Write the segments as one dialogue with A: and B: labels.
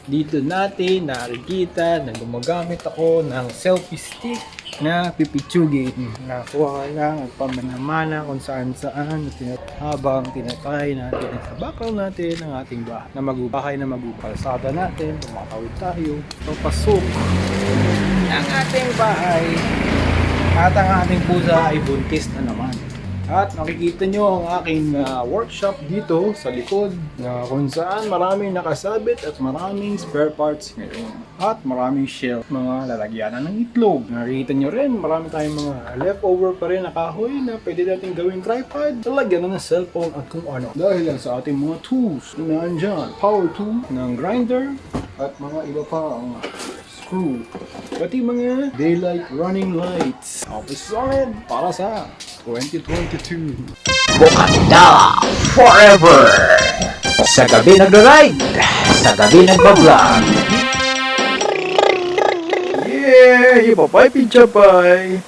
A: Dito natin nakikita na gumagamit ako ng selfie stick na pipitsugin. Nakuha ka lang at pamanamana kung saan habang tinatay natin sa background natin ang ating bahay na magupalsada natin. Tumatawid tayo. Papasok ang ating bahay at ang ating pusa ay buntis na naman. At nakikita nyo ang aking workshop dito sa likod na kung saan maraming nakasabit at maraming spare parts ngayon. At maraming shelf, mga lalagyanan ng itlog. Nakikita nyo rin, marami tayong mga leftover pa rin na kahoy na pwede natin gawing tripod. Lalagyan na ng cellphone at kung ano. Dahil lang sa ating mga tools na nandyan. Power tool ng grinder at mga iba pa ang screw. Pati mga daylight running lights. Solid para sa 2022.
B: Bukanda forever! Sa Gabi Nag-Ri-Ride! Sa Gabi Nag-Vlo-Vlog!
A: Yeah! Ipapay pichapay!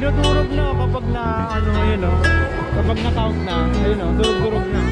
A: dinudurog na kapag na ano ayun oh. Kapag na-count na, ayun oh, durog-durog na.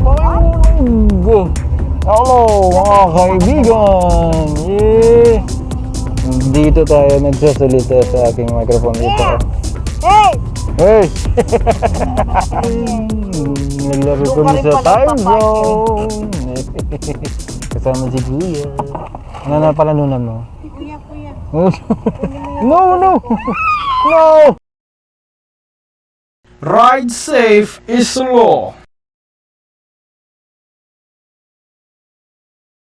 A: Pakingulog! Hello mga kaibigan! Yeah! Dito tayo nagsasalita sa aking microphone dito.
C: Hey!
A: Hey! Naglaro kami sa TimeZone! Kasama si Kuya. Ano na palanunan mo?
C: Kuya.
A: No! No!
B: Ride safe is law.